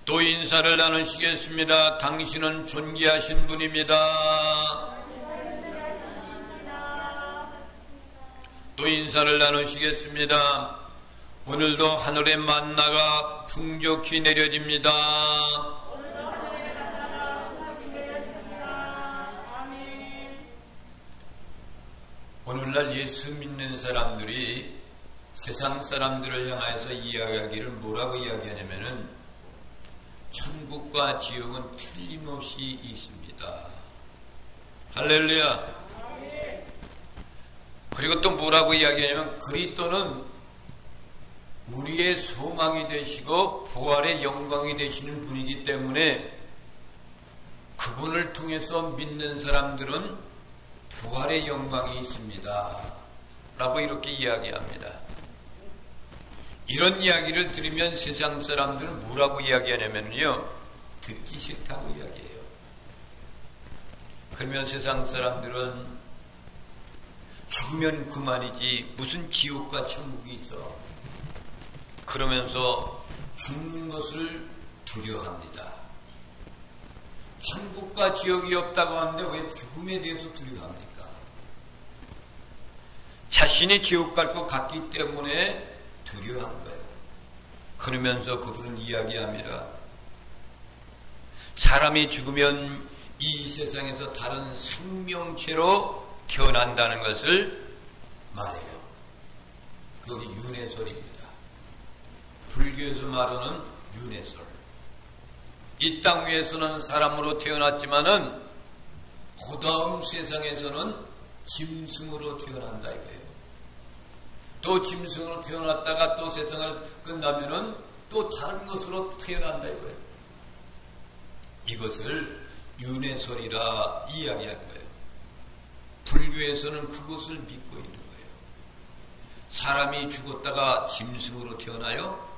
또 인사를 나누시겠습니다. 당신은 존귀하신 분입니다. 또 인사를 나누시겠습니다. 오늘도 하늘의 만나가 풍족히 내려집니다. 오늘날 예수 믿는 사람들이 세상 사람들을 향해서 이야기하기를 뭐라고 이야기하냐면은 천국과 지옥은 틀림없이 있습니다. 할렐루야. 그리고 또 뭐라고 이야기하냐면 그리스도는 우리의 소망이 되시고 부활의 영광이 되시는 분이기 때문에 그분을 통해서 믿는 사람들은 부활의 영광이 있습니다. 라고 이렇게 이야기합니다. 이런 이야기를 들으면 세상 사람들은 뭐라고 이야기하냐면요, 듣기 싫다고 이야기해요. 그러면 세상 사람들은 죽으면 그만이지 무슨 지옥과 천국이 있어. 그러면서 죽는 것을 두려워합니다. 천국과 지옥이 없다고 하는데 왜 죽음에 대해서 두려워합니까? 자신이 지옥 갈 것 같기 때문에 두려워한 거예요. 그러면서 그들은 이야기합니다. 사람이 죽으면 이 세상에서 다른 생명체로 태어난다는 것을 말해요. 그것이 윤회설입니다. 불교에서 말하는 윤회설. 이 땅 위에서는 사람으로 태어났지만은 그 다음 세상에서는 짐승으로 태어난다 이거예요. 또 짐승으로 태어났다가 또 세상을 끝나면은 또 다른 것으로 태어난다 이거예요. 이것을 윤회설이라 이야기하는 거예요. 불교에서는 그것을 믿고 있는 거예요. 사람이 죽었다가 짐승으로 태어나요.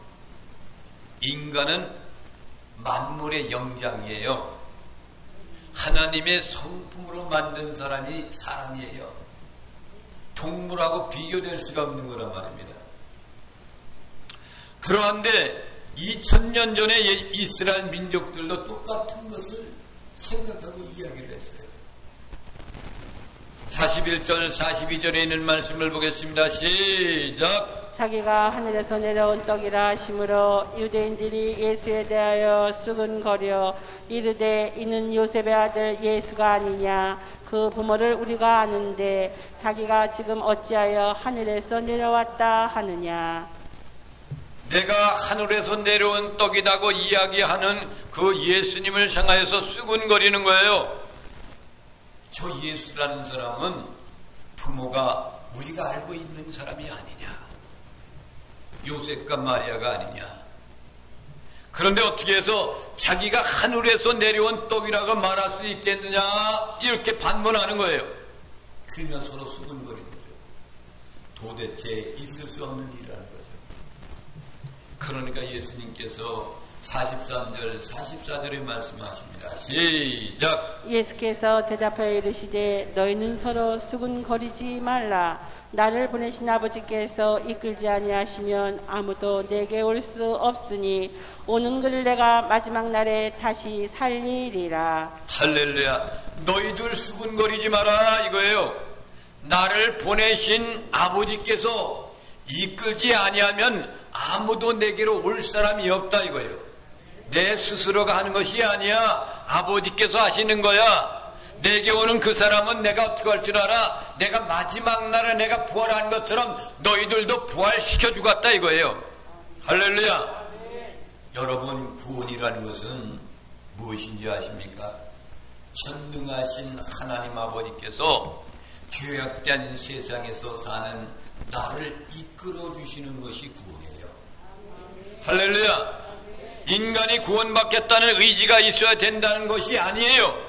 인간은 만물의 영장이에요. 하나님의 성품으로 만든 사람이 사람이에요. 동물하고 비교될 수가 없는 거란 말입니다. 그런데 2000년 전에 이스라엘 민족들도 똑같은 것을 생각하고 이야기를 했어요. 41절 42절에 있는 말씀을 보겠습니다. 시작. 자기가 하늘에서 내려온 떡이라 하심으로 유대인들이 예수에 대하여 수근거려 이르되 이는 요셉의 아들 예수가 아니냐. 그 부모를 우리가 아는데 자기가 지금 어찌하여 하늘에서 내려왔다 하느냐. 내가 하늘에서 내려온 떡이라고 이야기하는 그 예수님을 향하여서 수근거리는 거예요. 저 예수라는 사람은 부모가 우리가 알고 있는 사람이 아니냐. 요셉과 마리아가 아니냐. 그런데 어떻게 해서 자기가 하늘에서 내려온 떡이라고 말할 수 있겠느냐 이렇게 반문하는 거예요. 그러면 서로 수근거리는 거죠. 도대체 있을 수 없는 일이라는 거죠. 그러니까 예수님께서 43절 44절에 말씀하십니다. 시작. 예수께서 대답하여 이르시되 너희는 서로 수군거리지 말라. 나를 보내신 아버지께서 이끌지 아니하시면 아무도 내게 올 수 없으니 오는 그를 내가 마지막 날에 다시 살리리라. 할렐루야. 너희들 수군거리지 마라 이거예요. 나를 보내신 아버지께서 이끌지 아니하면 아무도 내게로 올 사람이 없다 이거예요. 내 스스로가 하는 것이 아니야. 아버지께서 하시는 거야. 내게 오는 그 사람은 내가 어떻게 할 줄 알아? 내가 마지막 날에 내가 부활한 것처럼 너희들도 부활시켜 주겠다 이거예요. 할렐루야. 여러분, 구원이라는 것은 무엇인지 아십니까? 전능하신 하나님 아버지께서 죄악된 세상에서 사는 나를 이끌어 주시는 것이 구원이에요. 할렐루야. 인간이 구원받겠다는 의지가 있어야 된다는 것이 아니에요.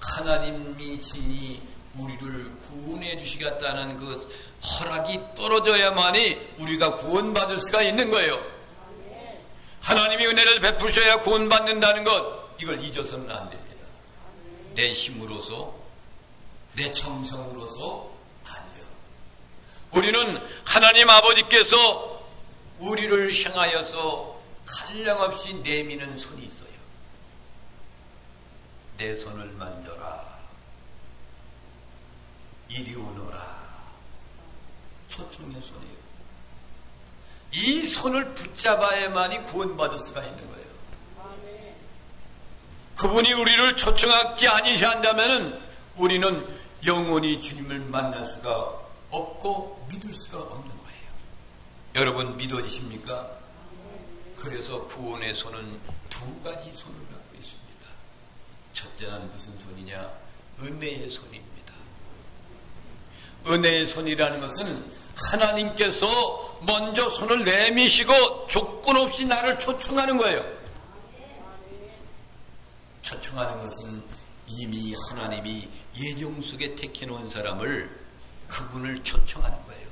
하나님이 친히 우리를 구원해 주시겠다는 그 허락이 떨어져야만이 우리가 구원받을 수가 있는 거예요. 하나님이 은혜를 베푸셔야 구원받는다는 것, 이걸 잊어서는 안 됩니다. 내 힘으로서, 내 정성으로서 아니요. 우리는 하나님 아버지께서 우리를 향하여서 한량없이 내미는 손이 있어요. 내 손을 만져라. 이리 오너라. 초청의 손이에요. 이 손을 붙잡아야만이 구원받을 수가 있는 거예요. 그분이 우리를 초청하지 아니한다면 우리는 영원히 주님을 만날 수가 없고 믿을 수가 없는 거예요. 여러분 믿어지십니까? 그래서 구원의 손은 두 가지 손을 갖고 있습니다. 첫째는 무슨 손이냐? 은혜의 손입니다. 은혜의 손이라는 것은 하나님께서 먼저 손을 내미시고 조건 없이 나를 초청하는 거예요. 초청하는 것은 이미 하나님이 예정 속에 택해놓은 사람을 그분을 초청하는 거예요.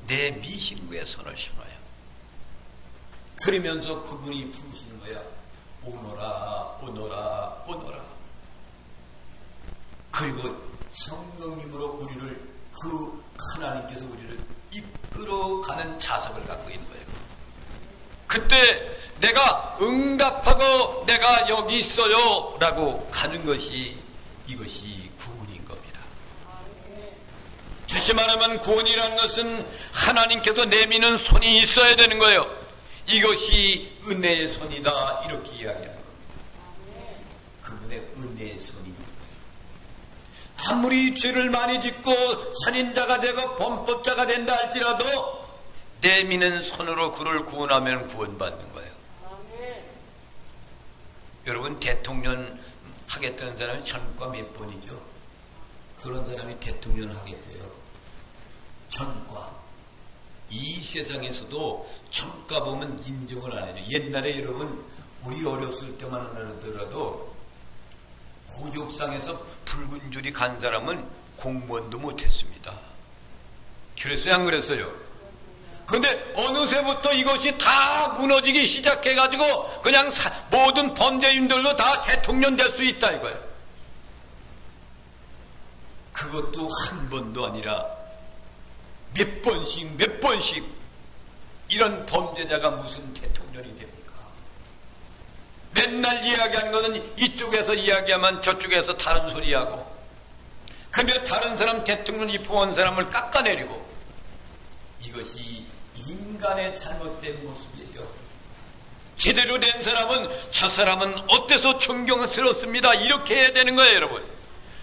내 미신구에 손을 향하여. 그러면서 그분이 부르시는 거야. 오너라, 오너라, 오너라. 그리고 성령님으로 우리를 그 하나님께서 우리를 이끌어가는 자석을 갖고 있는 거예요. 그때 내가 응답하고 내가 여기 있어요 라고 가는 것이 이것이 구원인 겁니다. 다시 말하면 구원이라는 것은 하나님께서 내미는 손이 있어야 되는 거예요. 이것이 은혜의 손이다 이렇게 이야기하는 겁니다. 그분의 은혜의 손이 아무리 죄를 많이 짓고 살인자가 되고 범법자가 된다 할지라도 내미는 손으로 그를 구원하면 구원받는 거예요. 여러분 대통령 하겠다는 사람이 전과 몇 번이죠? 그런 사람이 대통령 하겠대요. 전과. 이 세상에서도 전과 보면 인정을 안 해요. 옛날에 여러분 우리 어렸을 때만 하더라도 고족상에서 붉은 줄이 간 사람은 공무원도 못했습니다. 그랬어요? 안 그랬어요? 근데 어느새부터 이것이 다 무너지기 시작해가지고 그냥 모든 범죄인들도 다 대통령 될 수 있다 이거예요. 그것도 한 번도 아니라 몇 번씩 이런 범죄자가 무슨 대통령이 됩니까? 맨날 이야기하는 것은 이쪽에서 이야기하면 저쪽에서 다른 소리하고 근데 다른 사람 대통령 입혀온 사람을 깎아내리고 이것이 인간의 잘못된 모습이에요. 제대로 된 사람은 저 사람은 어때서 존경스럽습니다 이렇게 해야 되는 거예요. 여러분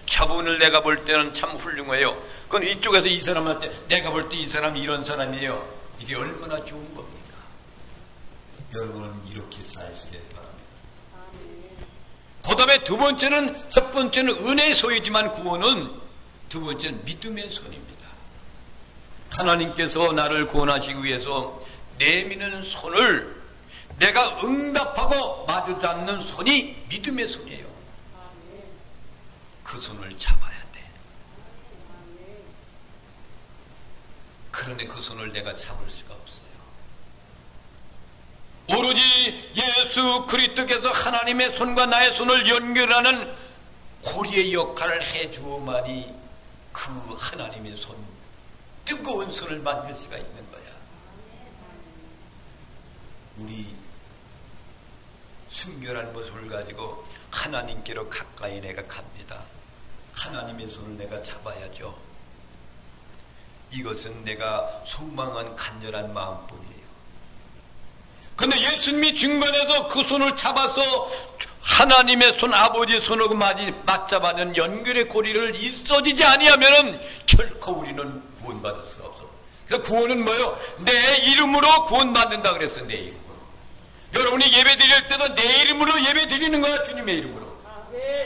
저분을 내가 볼 때는 참 훌륭해요. 그건 이쪽에서 이 사람한테 내가 볼 때 이 사람이 이런 사람이에요. 이게 얼마나 좋은 겁니까? 여러분은 이렇게 사시길 바랍니다. 그 다음에 두 번째는 첫 번째는 은혜의 손이지만 구원은 두 번째는 믿음의 손입니다. 하나님께서 나를 구원하시기 위해서 내미는 손을 내가 응답하고 마주지 않는 손이 믿음의 손이에요. 그 손을 잡아야 돼. 그런데 그 손을 내가 잡을 수가 없어요. 오로지 예수 그리스도께서 하나님의 손과 나의 손을 연결하는 고리의 역할을 해주어만이 그 하나님의 손 뜨거운 손을 만들 수가 있는 거야. 우리 순결한 모습을 가지고 하나님께로 가까이 내가 갑니다. 하나님의 손을 내가 잡아야죠. 이것은 내가 소망한 간절한 마음뿐이에요. 근데 예수님이 중간에서 그 손을 잡아서 하나님의 손, 아버지의 손하고 맞잡아는 연결의 고리를 있어지지 아니하면은 결코 우리는 구원받을 수가 없어. 그래서 구원은 뭐예요? 내 이름으로 구원받는다 그랬어. 내 이름으로. 여러분이 예배 드릴 때도 내 이름으로 예배 드리는 거야. 주님의 이름으로.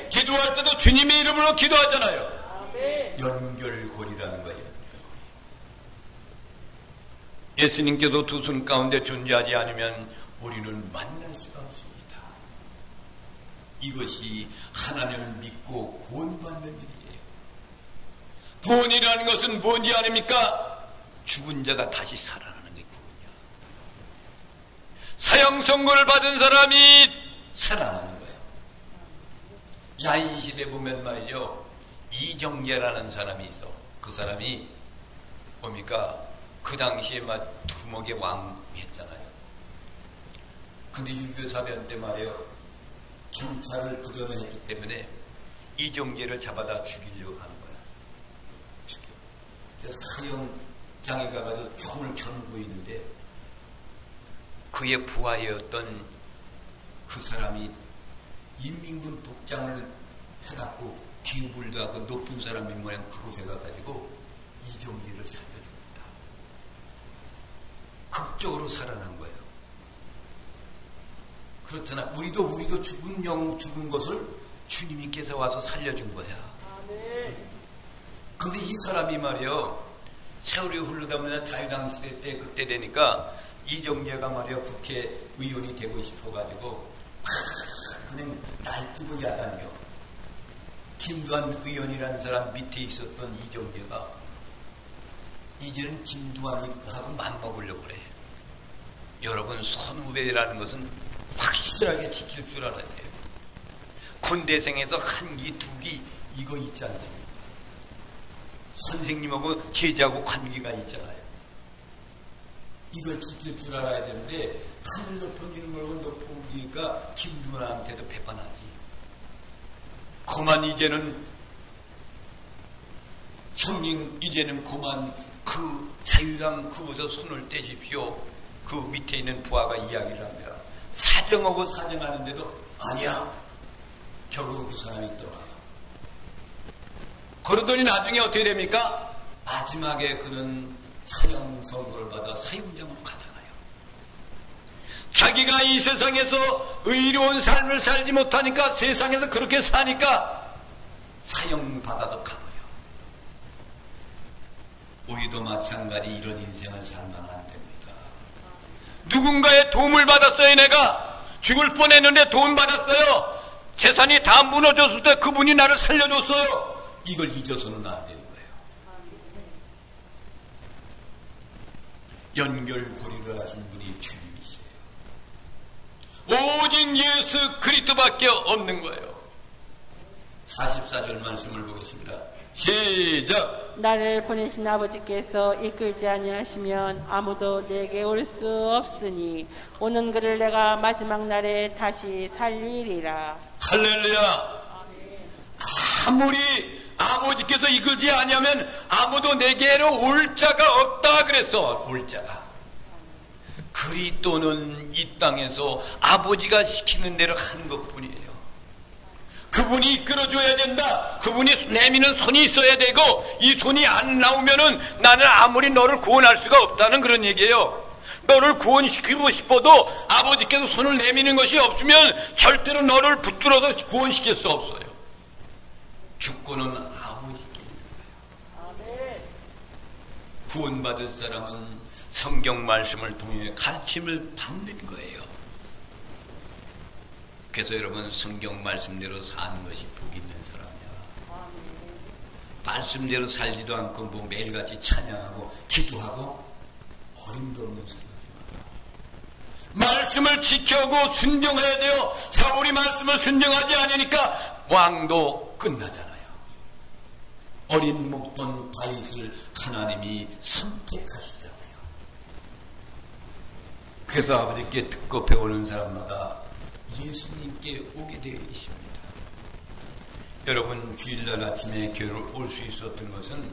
기도할 때도 주님의 이름으로 기도하잖아요. 연결고리라는 거예요. 예수님께서 두 손 가운데 존재하지 않으면 우리는 만날 수가 없습니다. 이것이 하나님을 믿고 구원받는 일이에요. 구원이라는 것은 뭔지 아닙니까? 죽은 자가 다시 살아나는 게 구원이야. 사형 선고를 받은 사람이 살아나는 거예요. 야인시대 보면 말이죠. 이정재라는 사람이 있어. 그 사람이 뭡니까? 그 당시에 막 두목의 왕 했잖아요. 근데 유교사변 때 말이에요. 경찰을 부정했기 때문에 이종재를 잡아다 죽이려고 하는 거야. 죽여. 그래서 사형장에 가가지고 총을 겨누고 있는데 그의 부하였던 그 사람이 인민군 복장을 해갖고 기업을 하고 높은 사람인 모양 그곳에 가가지고 이종재를 살려줍니다. 극적으로 살아난 거예요. 그렇잖아. 우리도 죽은 것을 주님께서 와서 살려준 거야. 근데 이 사람이 말이요, 세월이 흐르다 보면 자유당 시대 때 그때 되니까 이정재가 말이요 국회의원이 되고 싶어가지고 그냥 날뛰고 야단이요. 김두한 의원이라는 사람 밑에 있었던 이정재가 이제는 김두한하고 맞먹으려고 그래. 여러분, 선후배라는 것은 확실하게 지킬 줄 알아야 돼요. 군대생에서 한 기, 두 기 이거 있지 않습니까? 선생님하고 제자하고 관계가 있잖아요. 이걸 지킬 줄 알아야 되는데 하늘 높은 이름 걸고 높은 우리니까 김두한한테도 배반하지. 그만 이제는 형님 이제는 그만 그 자유당 그곳에서 손을 떼십시오. 그 밑에 있는 부하가 이야기를 합니다. 사정하고 사정하는데도 아니야. 결국 그 사람이 떠나요. 그러더니 나중에 어떻게 됩니까? 마지막에 그는 사형 선고를 받아 사형장으로 가잖아요. 자기가 이 세상에서 의로운 삶을 살지 못하니까 세상에서 그렇게 사니까 사형 받아도 가버려. 우리도 마찬가지 이런 인생을 살면 안 됩니다. 누군가의 도움을 받았어요. 내가 죽을 뻔했는데 도움 받았어요. 재산이 다 무너졌을 때 그분이 나를 살려줬어요. 이걸 잊어서는 안 되는 거예요. 연결고리를 하신 분이 주님이세요. 오직 예수 그리스도밖에 없는 거예요. 44절 말씀을 보겠습니다. 시작. 나를 보내신 아버지께서 이끌지 아니하시면 아무도 내게 올 수 없으니 오는 그를 내가 마지막 날에 다시 살리리라. 할렐루야. 아무리 아버지께서 이끌지 아니하면 아무도 내게로 올 자가 없다 그랬어. 올 자가. 그리스도는 이 땅에서 아버지가 시키는 대로 하는 것뿐이에요. 그분이 이끌어줘야 된다. 그분이 내미는 손이 있어야 되고 이 손이 안 나오면은 나는 아무리 너를 구원할 수가 없다는 그런 얘기예요. 너를 구원시키고 싶어도 아버지께서 손을 내미는 것이 없으면 절대로 너를 붙들어서 구원시킬 수 없어요. 주권은 아버지께 있는 거예요. 구원받은 사람은 성경 말씀을 통해 가르침을 받는 거예요. 그래서 여러분, 성경 말씀대로 사는 것이 복 있는 사람이야. 말씀대로 살지도 않고 뭐 매일같이 찬양하고 기도하고 어림도 없는 소리 하지 마라. 말씀을 지켜고 순종해야 돼요. 사울이 말씀을 순종하지 않으니까 왕도 끝나잖아요. 어린 목돈 다윗을 하나님이 선택하시잖아요. 그래서 아버지께 듣고 배우는 사람마다 예수님께 오게 되어 있습니다. 여러분, 주일날 아침에 교회를 올 수 있었던 것은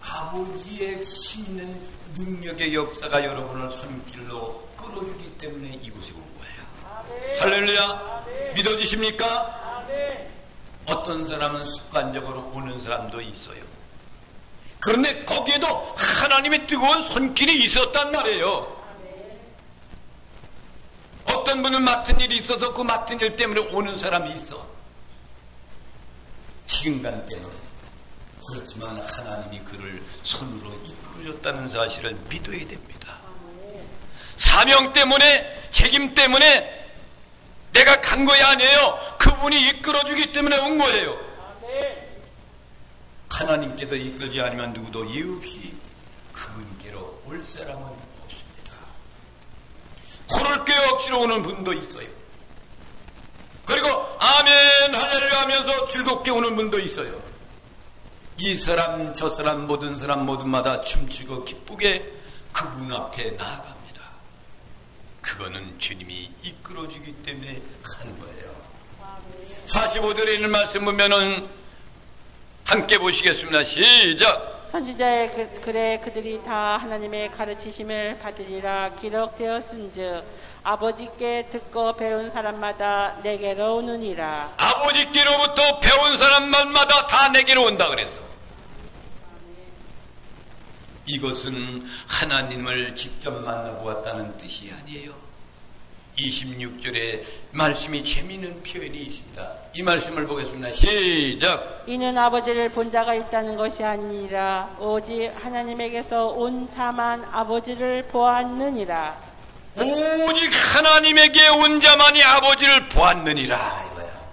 아버지의 힘있는 능력의 역사가 여러분을 손길로 끌어주기 때문에 이곳에 온 거예요. 할렐루야. 믿어지십니까? 어떤 사람은 습관적으로 오는 사람도 있어요. 그런데 거기에도 하나님의 뜨거운 손길이 있었단 말이에요. 어떤 분은 맡은 일이 있어서 그 맡은 일 때문에 오는 사람이 있어. 시간감 때문에. 그렇지만 하나님이 그를 손으로 이끌어줬다는 사실을 믿어야 됩니다. 사명 때문에, 책임 때문에 내가 간 거야 아니에요. 그분이 이끌어주기 때문에 온 거예요. 하나님께서 이끌지 않으면 누구도 예 없이 그분께로 올 사람은 없습니다. 코를 꽤 억지로 오는 분도 있어요. 그리고 아멘 할렐루야 하면서 즐겁게 오는 분도 있어요. 이 사람 저 사람 모든 사람 모두마다 춤추고 기쁘게 그분 앞에 나아갑니다. 그 그거는 주님이 이끌어주기 때문에 하는 거예요. 45절에 있는 말씀 보면은 함께 보시겠습니다. 시작. 선지자의 글에 그들이 다 하나님의 가르치심을 받으리라 기록되었은즉 아버지께 듣고 배운 사람마다 내게로 오느니라. 아버지께로부터 배운 사람마다 다 내게로 온다 그랬어. 이것은 하나님을 직접 만나보았다는 뜻이 아니에요. 26절에 말씀이 재미있는 표현이 있습니다. 이 말씀을 보겠습니다. 시작. 이는 아버지를 본 자가 있다는 것이 아니라 오직 하나님에게서 온 자만 아버지를 보았느니라. 오직 하나님에게 온 자만이 아버지를 보았느니라 이거야.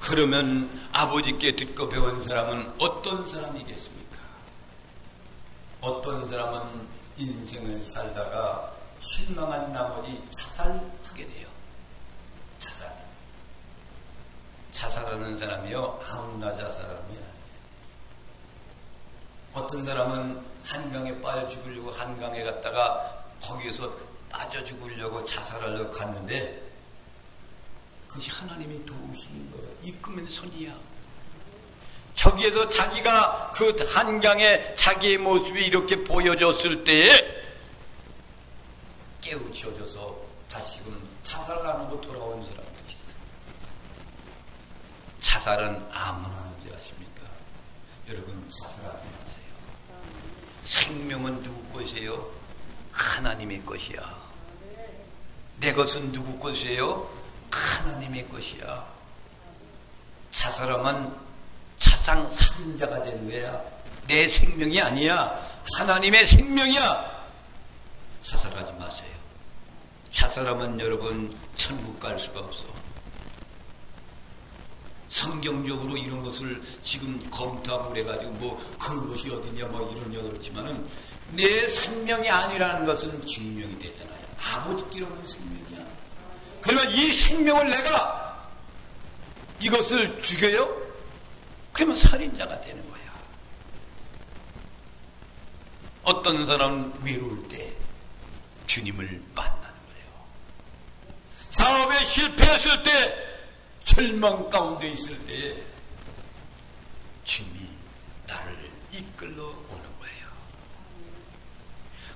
그러면 아버지께 듣고 배운 사람은 어떤 사람이겠습니까? 어떤 사람은 인생을 살다가 실망한 나머지 자살하게 돼요. 자살하는 사람이요 아무나 자살하는 게 아니에요. 어떤 사람은 한강에 빠져 죽으려고 한강에 갔다가 거기에서 빠져 죽으려고 자살하려고 갔는데 그것이 하나님이 도우시는 거예요. 이끄면 손이야. 저기에서 자기가 그 한강에 자기의 모습이 이렇게 보여줬을 때에 깨우쳐져서 다시금 자살하고 돌아온 사람도 있어. 자살은 아무나 하는지 아십니까? 여러분 자살하지 마세요. 생명은 누구 것이에요? 하나님의 것이야. 내 것은 누구 것이에요? 하나님의 것이야. 자살하면 차상 살인자가 되는 거야. 내 생명이 아니야. 하나님의 생명이야. 자살하지 마세요. 자살하면 여러분 천국 갈 수가 없어. 성경적으로 이런 것을 지금 검토하고 그래가지고 뭐 그런 것이 어디냐 뭐 이러냐 그렇지만은 내 생명이 아니라는 것은 증명이 되잖아요. 아버지께로는 생명이야. 그러면 이 생명을 내가 이것을 죽여요? 그러면 살인자가 되는 거야. 어떤 사람은 외로울 때 주님을 만나는 거예요. 사업에 실패했을 때 절망 가운데 있을 때 주님이 나를 이끌러 오는 거예요.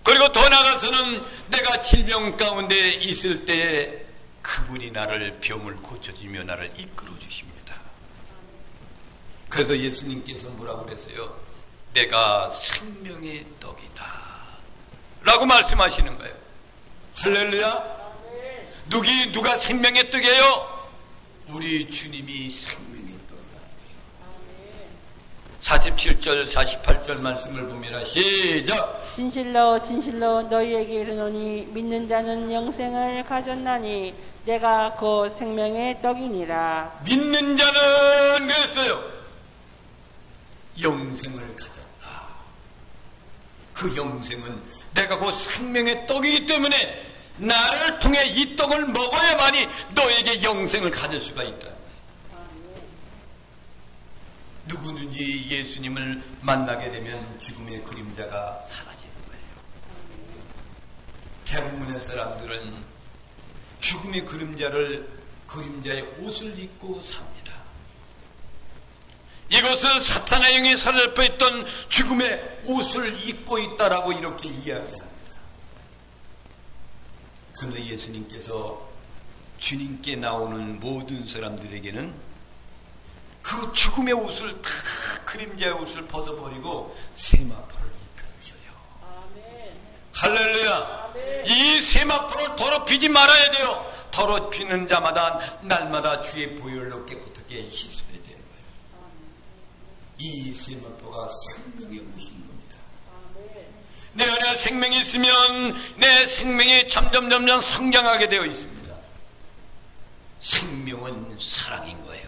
그리고 더 나아가서는 내가 질병 가운데 있을 때 그분이 나를 병을 고쳐주며 나를 이끌어 주십니다. 그래서 예수님께서 뭐라고 그랬어요? 내가 생명의 떡이다 라고 말씀하시는 거예요. 할렐루야. 누가 생명의 떡이에요? 우리 주님이 생명의 떡이다. 47절 48절 말씀을 보면 시작. 진실로 진실로 너희에게 이르노니 믿는 자는 영생을 가졌나니 내가 곧 생명의 떡이니라. 믿는 자는 그랬어요. 영생을 가졌다. 그 영생은 내가 곧 생명의 떡이기 때문에 나를 통해 이 떡을 먹어야만이 너에게 영생을 가질 수가 있다. 누구든지 예수님을 만나게 되면 죽음의 그림자가 사라지는 거예요. 대부분의 사람들은 죽음의 그림자의 옷을 입고 삽니다. 이것을 사탄의 영이 사로잡혀 있던 죽음의 옷을 입고 있다라고 이렇게 이야기합니다. 그런데 예수님께서 주님께 나오는 모든 사람들에게는 그 죽음의 옷을 다 그림자의 옷을 벗어버리고 세마포를 입혀주셔요. 할렐루야. 이 세마포를 더럽히지 말아야 돼요. 더럽히는 자마다 날마다 주의 보혈로 깨끗하게 씻어야 되는 거예요. 이 세마포가 생명의 옷인 겁니다. 내 안에 생명이 있으면 내 생명이 점점 성장하게 되어 있습니다. 생명은 사랑인 거예요.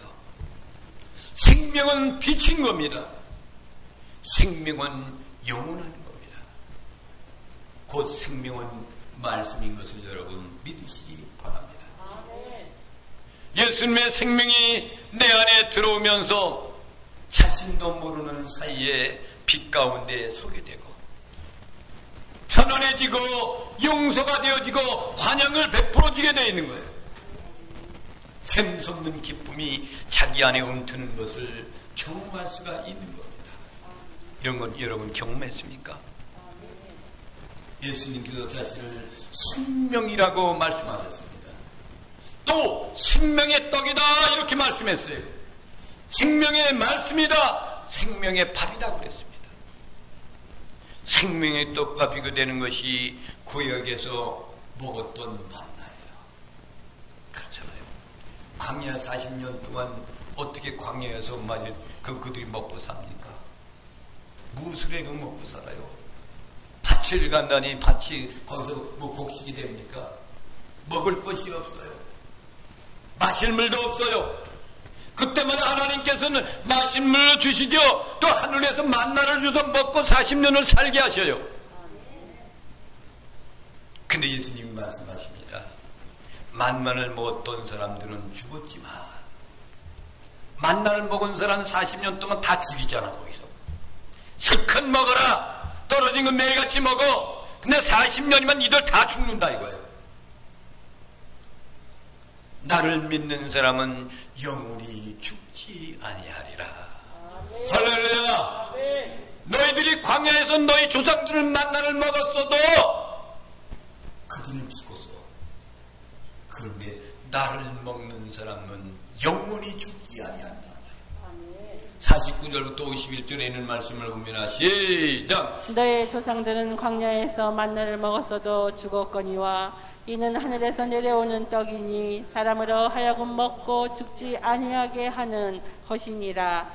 생명은 빛인 겁니다. 생명은 영원한 겁니다. 곧 생명은 말씀인 것을 여러분 믿으시기 바랍니다. 예수님의 생명이 내 안에 들어오면서 자신도 모르는 사이에 빛 가운데 서게 되고 편안해지고 용서가 되어지고 환영을 베풀어지게 되어 있는 거예요. 샘솟는 기쁨이 자기 안에 움트는 것을 경험할 수가 있는 겁니다. 이런 건 여러분 경험했습니까? 예수님께서 자신을 생명이라고 말씀하셨습니다. 또 생명의 떡이다 이렇게 말씀했어요. 생명의 말씀이다, 생명의 밥이다 그랬습니다. 생명의 떡과 비교되는 것이 구약에서 먹었던 만나예요. 그렇잖아요. 광야 40년 동안 어떻게 광야에서 그들이 먹고 삽니까? 무엇을 해서 먹고 살아요? 밭을 간다니 밭이 거기서 뭐 곡식이 됩니까? 먹을 것이 없어요. 마실 물도 없어요. 그때마다 하나님께서는 마실 물을 주시죠. 또 하늘에서 만나를 주서 먹고 40년을 살게 하셔요. 근데 예수님이 말씀하십니다. 만나를 먹었던 사람들은 죽었지만 만나를 먹은 사람은 40년 동안 다 죽이잖아. 거기서 실컷 먹어라. 떨어진 건 매일같이 먹어. 근데 40년이면 이들 다 죽는다 이거예요. 나를 믿는 사람은 영원히 죽지 아니하리라. 할렐루야. 너희들이 광야에서 너희 조상들은 만나를 먹었어도 그들은 죽었어. 그런데 나를 먹는 사람은 영원히 죽지 아니한다. 49절부터 51절에 있는 말씀을 보면 시작. 너의 조상들은 광야에서 만나를 먹었어도 죽었거니와 이는 하늘에서 내려오는 떡이니 사람으로 하여금 먹고 죽지 아니하게 하는 것이니라.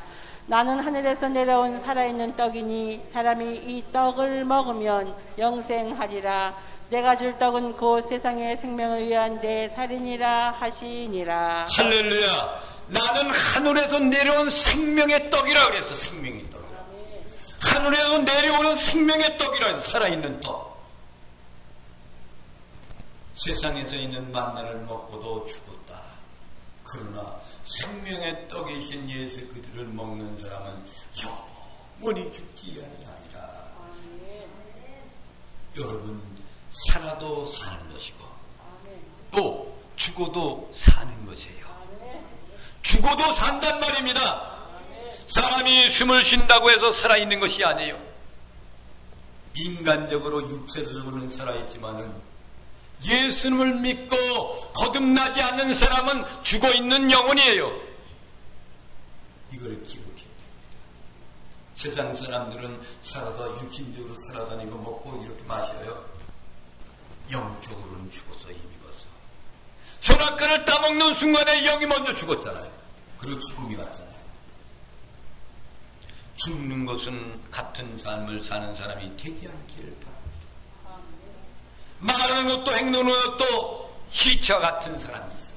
나는 하늘에서 내려온 살아있는 떡이니 사람이 이 떡을 먹으면 영생하리라. 내가 줄 떡은 곧 세상의 생명을 위한 내 살이니라 하시니라. 할렐루야. 나는 하늘에서 내려온 생명의 떡이라 그랬어. 생명의 떡. 하늘에서 내려오는 생명의 떡이라 그랬어. 살아있는 떡. 세상에서 있는 만나를 먹고도 죽었다. 그러나 생명의 떡이신 예수 그리스도를 먹는 사람은 영원히 죽지 아니하리라. 여러분, 살아도 사는 것이고 또 죽어도 사는 것이에요. 죽어도 산단 말입니다. 사람이 숨을 쉰다고 해서 살아있는 것이 아니에요. 인간적으로 육체적으로는 살아있지만은 예수님을 믿고 거듭나지 않는 사람은 죽어있는 영혼이에요. 이걸 기억해야 됩니다. 세상 사람들은 살아서 육신적으로 살아다니고 먹고 이렇게 마셔요. 영적으로는 죽었어. 이미 벌써 선악과를 따먹는 순간에 영이 먼저 죽었잖아요. 그리고 죽음이 왔잖아요. 죽는 것은 같은 삶을 사는 사람이 되지 않기를 바랍니다. 말하는 것도 행동하는 것도 시체와 같은 사람이 있어.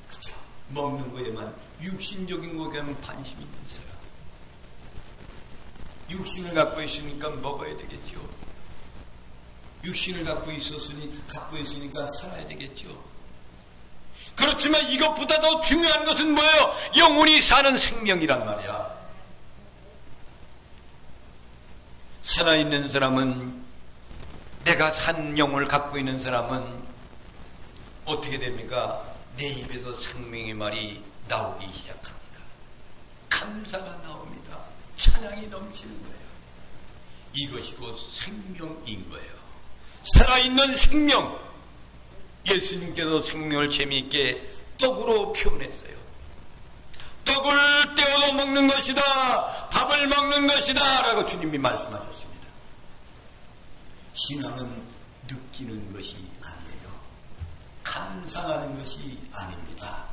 그렇죠? 먹는 것에만 육신적인 것에만 관심이 있는 사람. 육신을 갖고 있으니까 먹어야 되겠죠. 육신을 갖고 있으니까 살아야 되겠죠. 그렇지만 이것보다 더 중요한 것은 뭐예요? 영원히 사는 생명이란 말이야. 살아있는 사람은, 내가 산 영혼을 갖고 있는 사람은 어떻게 됩니까? 내 입에서 생명의 말이 나오기 시작합니다. 감사가 나옵니다. 찬양이 넘치는 거예요. 이것이 곧 생명인 거예요. 살아있는 생명. 예수님께서 생명을 재미있게 떡으로 표현했어요. 떡을 떼어도 먹는 것이다. 밥을 먹는 것이다. 라고 주님이 말씀하셨습니다. 신앙은 느끼는 것이 아니에요. 감상하는 것이 아닙니다.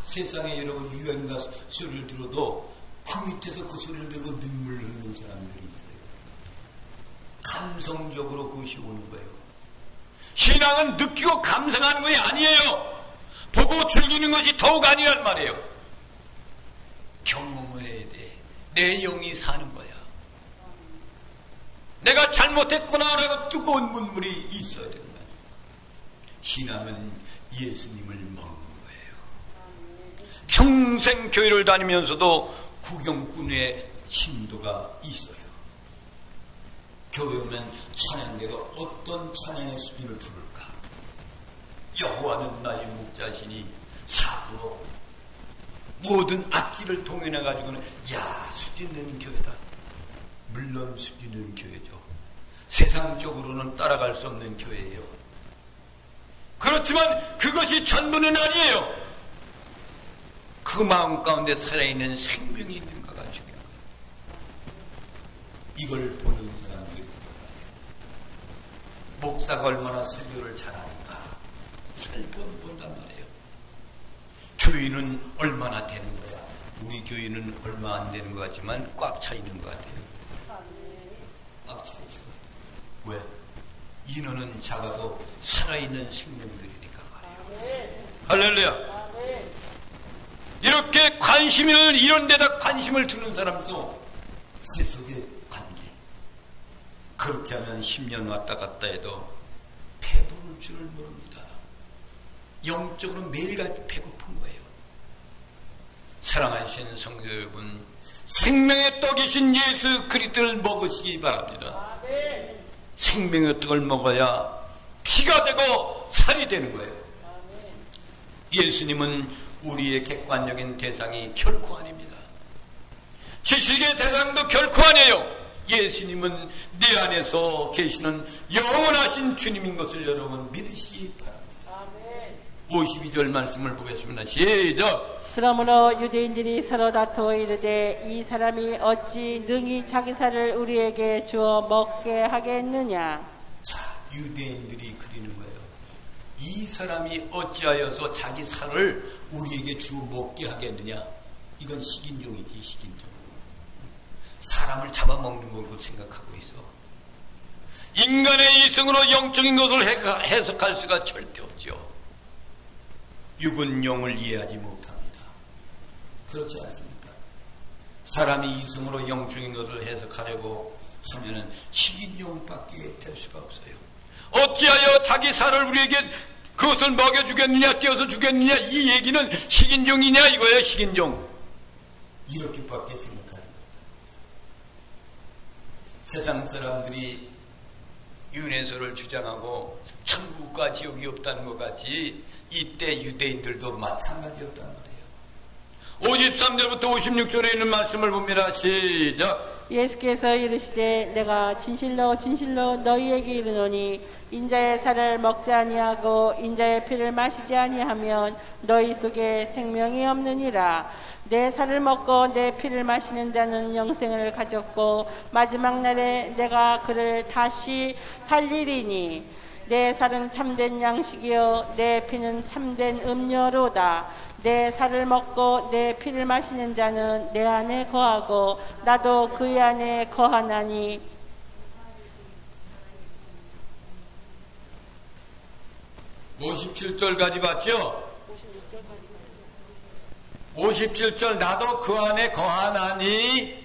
세상에 여러분 유행 가수를 들어도 그 밑에서 그 소리를 들고 눈물 흘리는 사람들이 있어요. 감성적으로 그것이 오는 거예요. 신앙은 느끼고 감상하는 것이 아니에요. 보고 즐기는 것이 더욱 아니란 말이에요. 경험해야 돼. 내 영이 사는 거야. 내가 잘못했구나라고 뜨거운 눈물이 있어야 되는 거야. 신앙은 예수님을 먹는 거예요. 평생 교회를 다니면서도 구경꾼의 심도가 있어요. 교회 오면 찬양대가 어떤 찬양의 수준을 부를까? 여호와는 나의 목자시니 사부로 모든 악기를 동원해 가지고는 야 수준 있는 교회다. 물론 수준 있는 교회죠. 세상적으로는 따라갈 수 없는 교회예요. 그렇지만 그것이 전부는 아니에요. 그 마음 가운데 살아있는 생명이 있는가가 중요한 거예요. 이걸 보는 사람들이 목사가 얼마나 설교를 잘하는가 살펴본단 말이에요. 교인은 얼마나 되는 거야. 우리 교인은 얼마 안 되는 것 같지만 꽉 차 있는 것 같아요. 꽉 차 있어. 왜? 인원은 작아도 살아있는 생명들이니까 말이에요. 할렐루야. 이렇게 관심을 이런 데다 관심을 두는 사람도 세속의 관계. 그렇게 하면 10년 왔다 갔다 해도 배부를 줄을 모릅니다. 영적으로 매일같이 배고픈 거예요. 사랑하시는 성도 여러분, 생명의 떡이신 예수 그리스도를 먹으시기 바랍니다. 생명의 떡을 먹어야 피가 되고 살이 되는 거예요. 예수님은 우리의 객관적인 대상이 결코 아닙니다. 지식의 대상도 결코 아니에요. 예수님은 내 안에서 계시는 영원하신 주님인 것을 여러분 믿으시기 바랍니다. 52절 말씀을 보겠습니다. 시작. 그러므로 유대인들이 서로 다투어 이르되 이 사람이 어찌 능히 자기 살을 우리에게 주어 먹게 하겠느냐. 자, 유대인들이 그리는 거예요. 이 사람이 어찌하여서 자기 살을 우리에게 주어 먹게 하겠느냐. 이건 식인종이지, 식인종. 사람을 잡아먹는 거고 생각하고 있어. 인간의 이성으로 영적인 것을 해석할 수가 절대 없죠. 육은 영을 이해하지 못합니다. 그렇지 않습니까? 사람이 이성으로 영적인 것을 해석하려고 하면은 식인종밖에 될 수가 없어요. 어찌하여 자기 살을 우리에게 그것을 먹여주겠느냐, 떼어서 주겠느냐, 이 얘기는 식인종이냐 이거예요. 식인종. 이렇게밖에 생각하는 겁니다. 세상 사람들이 윤회설을 주장하고 천국과 지옥이 없다는 것 같이 이때 유대인들도 마찬가지였단 말이에요. 53절부터 56절에 있는 말씀을 봅니다. 시작. 예수께서 이르시되 내가 진실로 진실로 너희에게 이르노니 인자의 살을 먹지 아니하고 인자의 피를 마시지 아니하면 너희 속에 생명이 없느니라. 내 살을 먹고 내 피를 마시는 자는 영생을 가졌고 마지막 날에 내가 그를 다시 살리리니 내 살은 참된 양식이요 내 피는 참된 음료로다. 내 살을 먹고 내 피를 마시는 자는 내 안에 거하고 나도 그의 안에 거하나니. 57절까지 봤죠? 57절 나도 그 안에 거하나니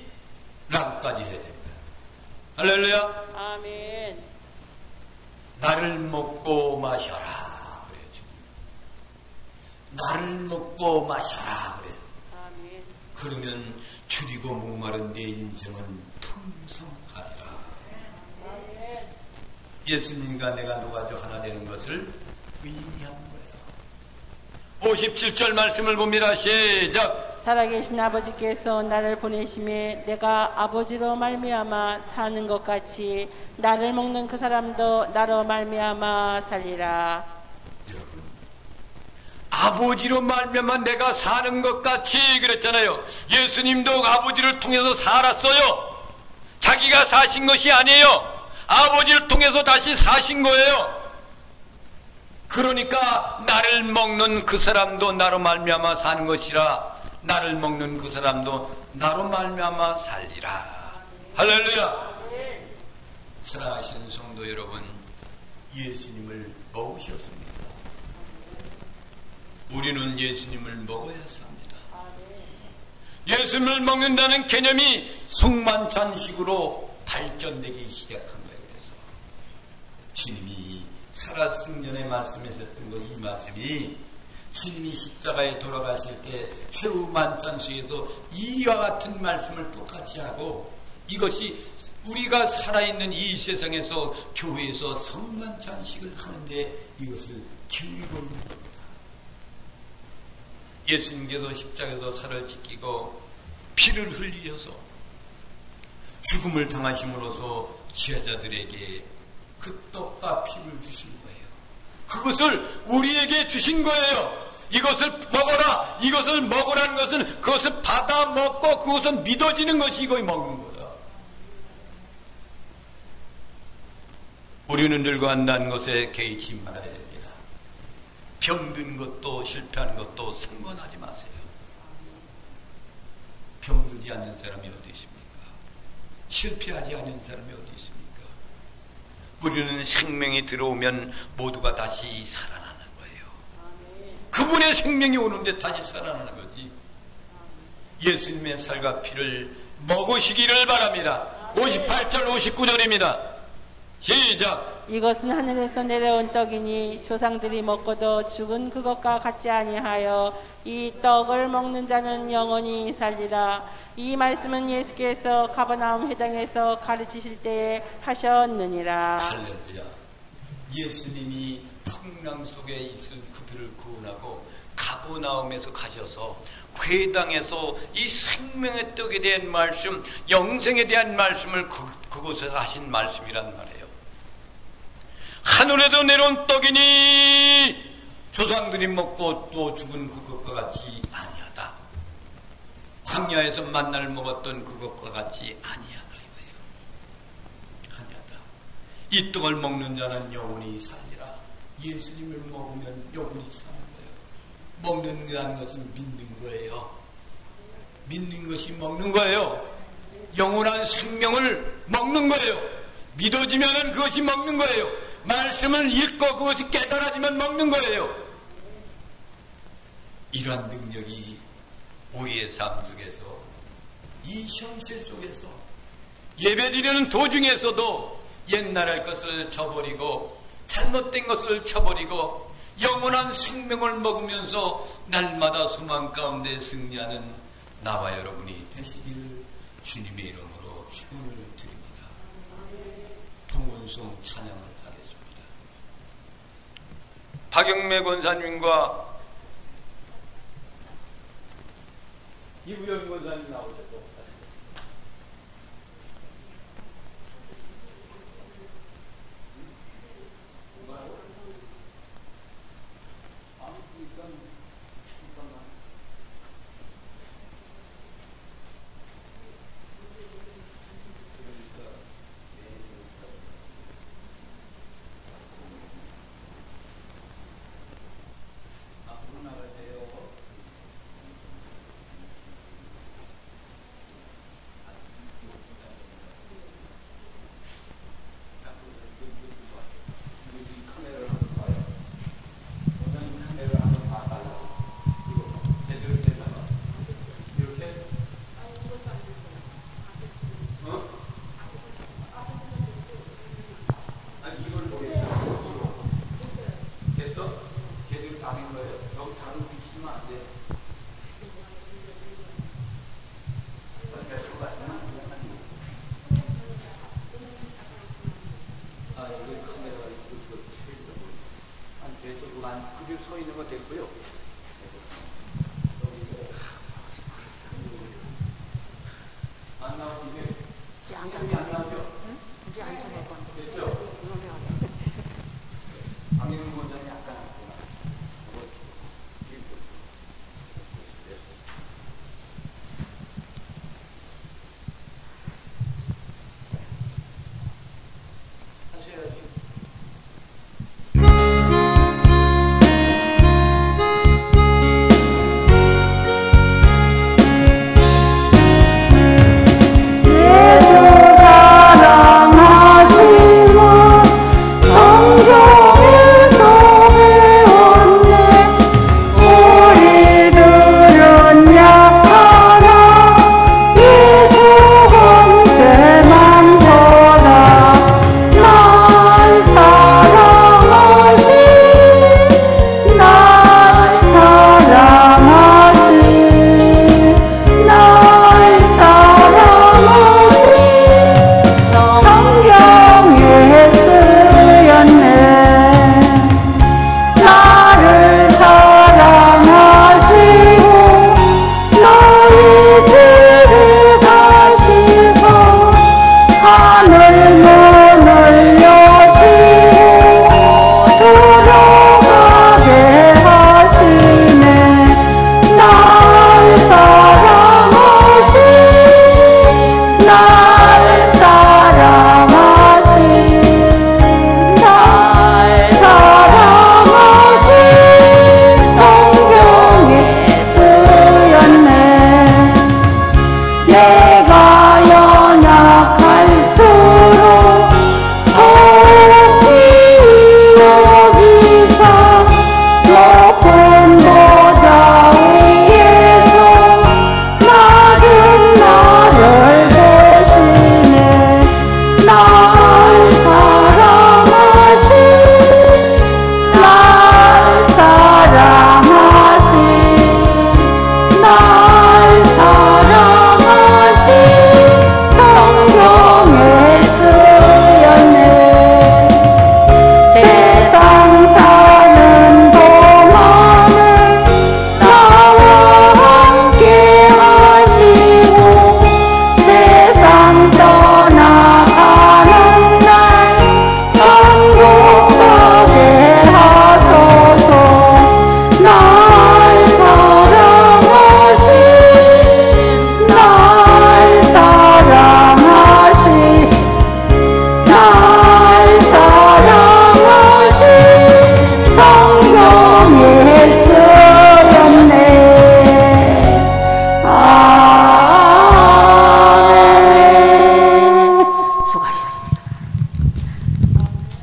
라고까지 해야 됩니다. 할렐루야. 아멘. 나를 먹고 마셔라. 나를 먹고 마셔라 그래. 아멘. 그러면 줄이고 목마른 내 인생은 풍성하리라. 아멘. 예수님과 내가 녹아져 하나 되는 것을 의미하는 거예요. 57절 말씀을 봅니다. 시작. 살아계신 아버지께서 나를 보내심에 내가 아버지로 말미암아 사는 것 같이 나를 먹는 그 사람도 나로 말미암아 살리라. 아버지로 말미암아 내가 사는 것 같이 그랬잖아요. 예수님도 아버지를 통해서 살았어요. 자기가 사신 것이 아니에요. 아버지를 통해서 다시 사신 거예요. 그러니까 나를 먹는 그 사람도 나로 말미암아 사는 것이라 나를 먹는 그 사람도 나로 말미암아 살리라. 할렐루야. 사랑하시는 성도 여러분, 예수님을 먹으셨습니다. 우리는 예수님을 먹어야 삽니다. 예수님을 먹는다는 개념이 성만찬식으로 발전되기 시작한 거예요. 그래서 주님이 살아승전의 말씀하셨던 거, 이 말씀이 주님이 십자가에 돌아가실 때 최후 만찬식에도 이와 같은 말씀을 똑같이 하고 이것이 우리가 살아있는 이 세상에서 교회에서 성만찬식을 하는데 이것을 기울이고 있는 겁니다. 예수님께서 십자가에서 살을 지키고 피를 흘리셔서 죽음을 당하심으로써 지혜자들에게 그 떡과 피를 주신 거예요. 그것을 우리에게 주신 거예요. 이것을 먹어라. 이것을 먹으라는 것은 그것을 받아 먹고 그것은 믿어지는 것이 이거 먹는 거다. 우리는 늙어 간다는 것에 개의치 말아야 됩니다. 병든 것도 실패하는 것도 상관하지 마세요. 병들지 않는 사람이 어디 있습니까? 실패하지 않는 사람이 어디 있습니까? 우리는 생명이 들어오면 모두가 다시 살아나는 거예요. 그분의 생명이 오는데 다시 살아나는 거지. 예수님의 살과 피를 먹으시기를 바랍니다. 58절 59절입니다. 시작. 이것은 하늘에서 내려온 떡이니 조상들이 먹고도 죽은 그것과 같지 아니하여 이 떡을 먹는 자는 영원히 살리라. 이 말씀은 예수께서 가버나움 회당에서 가르치실 때에 하셨느니라. 할렐루야. 예수님이 풍랑 속에 있을 그들을 구원하고 가버나움에서 가셔서 회당에서 이 생명의 떡에 대한 말씀, 영생에 대한 말씀을 그곳에서 하신 말씀이란 말이에요. 하늘에서 내려온 떡이니 조상들이 먹고 또 죽은 그것과 같이 아니하다. 광야에서 만나를 먹었던 그것과 같이 아니하다 이거예요. 아니하다. 이 떡을 먹는 자는 영원히 살리라. 예수님을 먹으면 영원히 사는 거예요. 먹는다는 것은 믿는 거예요. 믿는 것이 먹는 거예요. 영원한 생명을 먹는 거예요. 믿어지면 그것이 먹는 거예요. 말씀을 읽고 그것이 깨달아지면 먹는 거예요. 이러한 능력이 우리의 삶 속에서, 이 현실 속에서, 예배드리는 도중에서도 옛날의 것을 저버리고 잘못된 것을 쳐버리고 영원한 생명을 먹으면서 날마다 소망 가운데 승리하는 나와 여러분이 되시기를 주님의 이름으로 축원을 드립니다. 동원송 찬양을 박영매 권사님과 이우영 권사님 나오셨죠? 사랑하시고 성경에서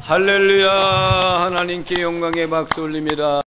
할렐루야. 하나님께 영광의 박수 올립니다.